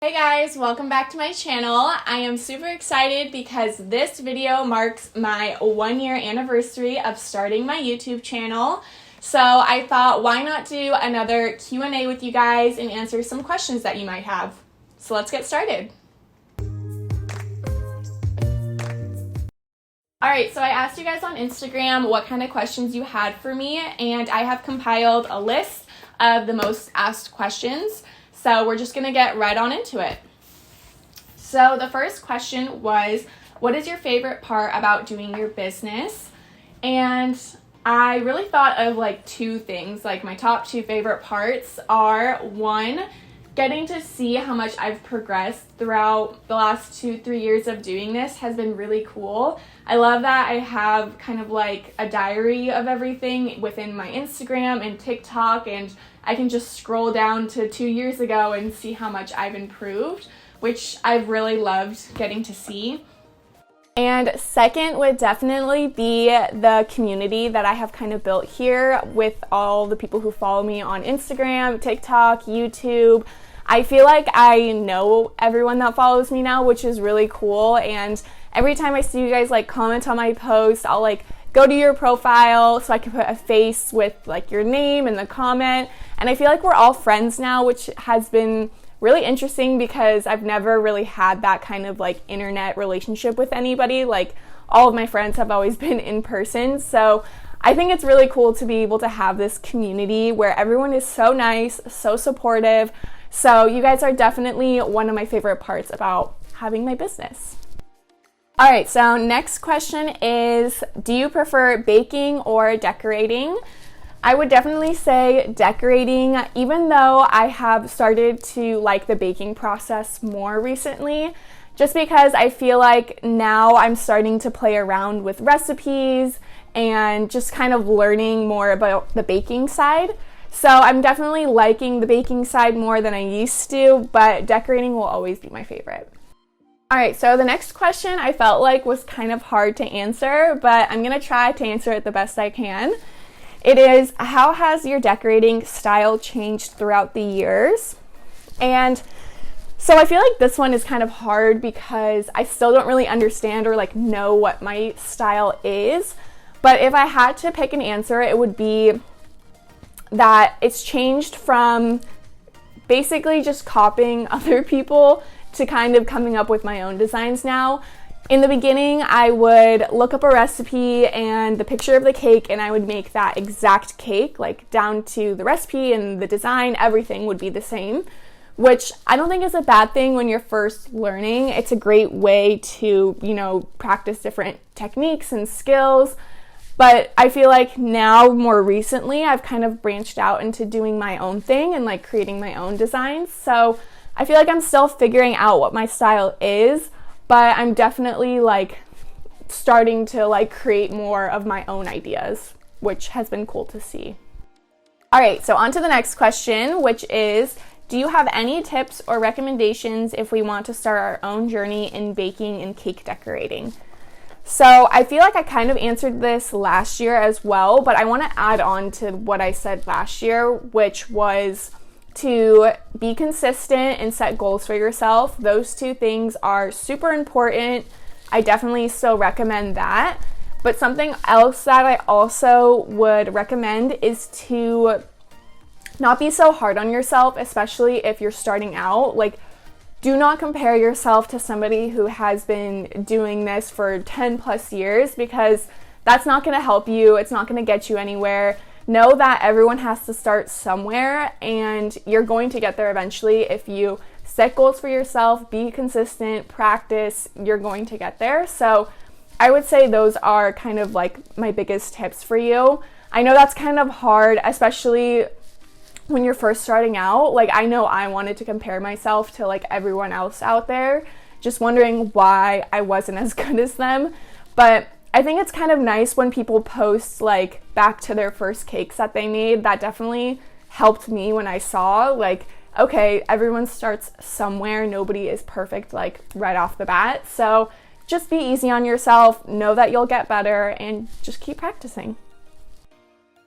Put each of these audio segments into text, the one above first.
Hey guys, welcome back to my channel. I am super excited because this video marks my 1-year anniversary of starting my YouTube channel. So I thought, why not do another Q&A with you guys and answer some questions that you might have. So let's get started. Alright, so I asked you guys on Instagram what kind of questions you had for me, and I have compiled a list of the most asked questions. So we're just going to get right on into it. So the first question was, what is your favorite part about doing your business? And I really thought of like two things. Like my top two favorite parts are, one, getting to see how much I've progressed throughout the last 2-3 years of doing this has been really cool. I love that I have kind of like a diary of everything within my Instagram and TikTok, and I can just scroll down to 2 years ago and see how much I've improved, which I've really loved getting to see. And second would definitely be the community that I have kind of built here with all the people who follow me on Instagram, TikTok, YouTube. I feel like I know everyone that follows me now, which is really cool. And every time I see you guys like comment on my post, I'll like go to your profile so I can put a face with like your name and the comment. And I feel like we're all friends now, which has been really interesting because I've never really had that kind of like internet relationship with anybody. Like all of my friends have always been in person. So I think it's really cool to be able to have this community where everyone is so nice, so supportive. So you guys are definitely one of my favorite parts about having my business. All right, so next question is, do you prefer baking or decorating? I would definitely say decorating, even though I have started to like the baking process more recently, just because I feel like now I'm starting to play around with recipes and just kind of learning more about the baking side. So I'm definitely liking the baking side more than I used to, but decorating will always be my favorite. All right, so the next question I felt like was kind of hard to answer, but I'm gonna try to answer it the best I can. It is, how has your decorating style changed throughout the years? And so I feel like this one is kind of hard because I still don't really understand or like know what my style is. But if I had to pick an answer, it would be that it's changed from basically just copying other people to kind of coming up with my own designs now. In the beginning, I would look up a recipe and the picture of the cake, and I would make that exact cake, like down to the recipe and the design, everything would be the same, which I don't think is a bad thing when you're first learning. It's a great way to, practice different techniques and skills. But I feel like now, more recently, I've kind of branched out into doing my own thing and like creating my own designs. So I feel like I'm still figuring out what my style is, but I'm definitely like starting to like create more of my own ideas, which has been cool to see. All right, so on to the next question, which is, do you have any tips or recommendations if we want to start our own journey in baking and cake decorating? So I feel like I kind of answered this last year as well, but I want to add on to what I said last year, which was to be consistent and set goals for yourself. Those two things are super important. I definitely still recommend that. But something else that I also would recommend is to not be so hard on yourself, especially if you're starting out. Like, do not compare yourself to somebody who has been doing this for 10 plus years, because that's not going to help you. It's not going to get you anywhere. Know that everyone has to start somewhere, and you're going to get there eventually. If you set goals for yourself, be consistent, practice, you're going to get there. So I would say those are kind of like my biggest tips for you. I know that's kind of hard, especially when you're first starting out. Like, I know I wanted to compare myself to like everyone else out there, just wondering why I wasn't as good as them. But I think it's kind of nice when people post like back to their first cakes that they made. That definitely helped me when I saw like, okay, everyone starts somewhere. Nobody is perfect like right off the bat. So just be easy on yourself, know that you'll get better, and just keep practicing.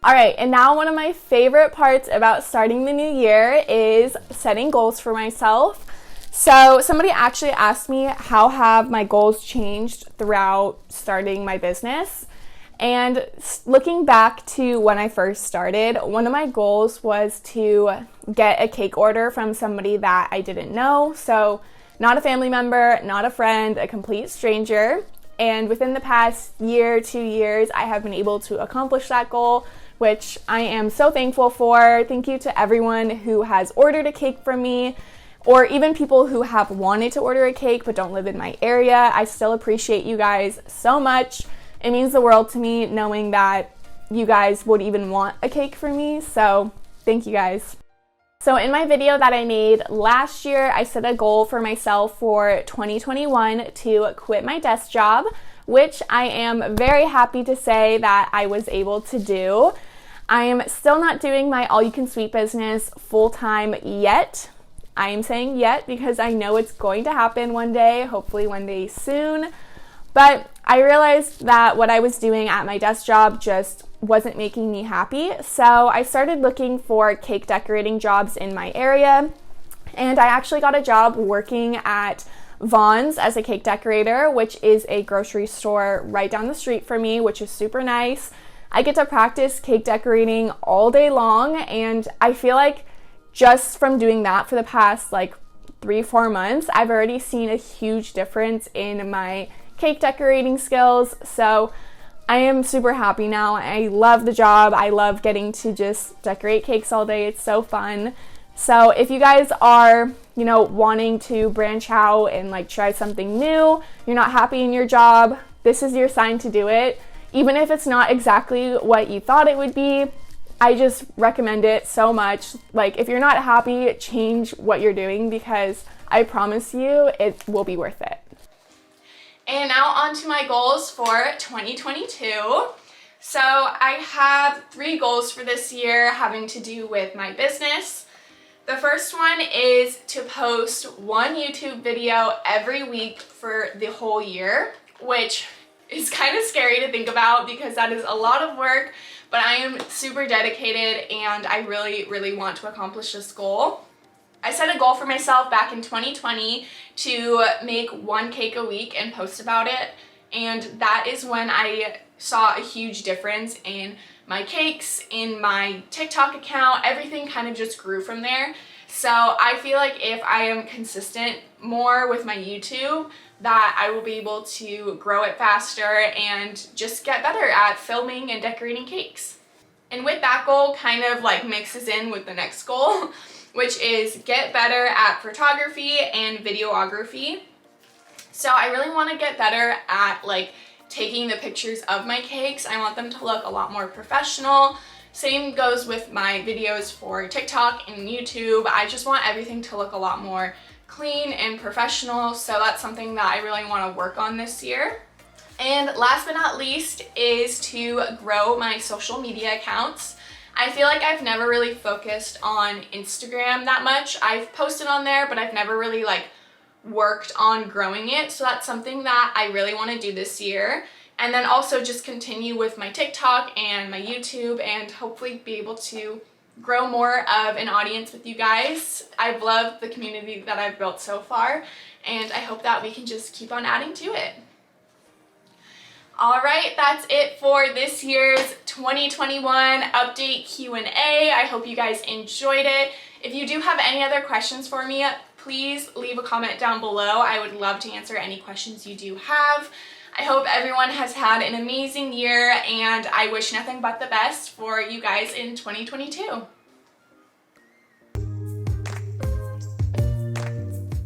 All right, and now one of my favorite parts about starting the new year is setting goals for myself. So somebody actually asked me how have my goals changed throughout starting my business. And looking back to when I first started, one of my goals was to get a cake order from somebody that I didn't know. So not a family member, not a friend, a complete stranger. And within the past year, 2 years, I have been able to accomplish that goal, which I am so thankful for. Thank you to everyone who has ordered a cake from me, or even people who have wanted to order a cake but don't live in my area. I still appreciate you guys so much. It means the world to me knowing that you guys would even want a cake from me, so thank you guys. So in my video that I made last year, I set a goal for myself for 2021 to quit my desk job, which I am very happy to say that I was able to do. I am still not doing my all-you-can-suite business full-time yet. I am saying yet because I know it's going to happen one day, hopefully one day soon. But I realized that what I was doing at my desk job just wasn't making me happy. So I started looking for cake decorating jobs in my area. And I actually got a job working at Vons as a cake decorator, which is a grocery store right down the street from me, which is super nice. I get to practice cake decorating all day long, and I feel like just from doing that for the past 3-4 months, I've already seen a huge difference in my cake decorating skills. So I am super happy now. I love the job. I love getting to just decorate cakes all day. It's so fun. So if you guys are, wanting to branch out and try something new, you're not happy in your job, this is your sign to do it. Even if it's not exactly what you thought it would be, I just recommend it so much. If you're not happy, change what you're doing, because I promise you it will be worth it. And now on to my goals for 2022. So I have 3 goals for this year having to do with my business. The first one is to post 1 YouTube video every week for the whole year, which is kind of scary to think about because that is a lot of work, but I am super dedicated and I really, really want to accomplish this goal. I set a goal for myself back in 2020 to make 1 cake a week and post about it, and that is when I saw a huge difference in my cakes, in my TikTok account. Everything kind of just grew from there. So I feel like if I am consistent more with my YouTube, that I will be able to grow it faster and just get better at filming and decorating cakes. And with that goal kind of mixes in with the next goal, which is get better at photography and videography. So I really want to get better at taking the pictures of my cakes. I want them to look a lot more professional. Same goes with my videos for TikTok and YouTube. I just want everything to look a lot more clean and professional. So that's something that I really want to work on this year. And last but not least is to grow my social media accounts. I feel like I've never really focused on Instagram that much. I've posted on there, but I've never really worked on growing it. So that's something that I really want to do this year. And then also just continue with my TikTok and my YouTube and hopefully be able to grow more of an audience with you guys. I've loved the community that I've built so far, and I hope that we can just keep on adding to it. All right, that's it for this year's 2021 update Q&A. I hope you guys enjoyed it. If you do have any other questions for me, please leave a comment down below. I would love to answer any questions you do have. I hope everyone has had an amazing year, and I wish nothing but the best for you guys in 2022.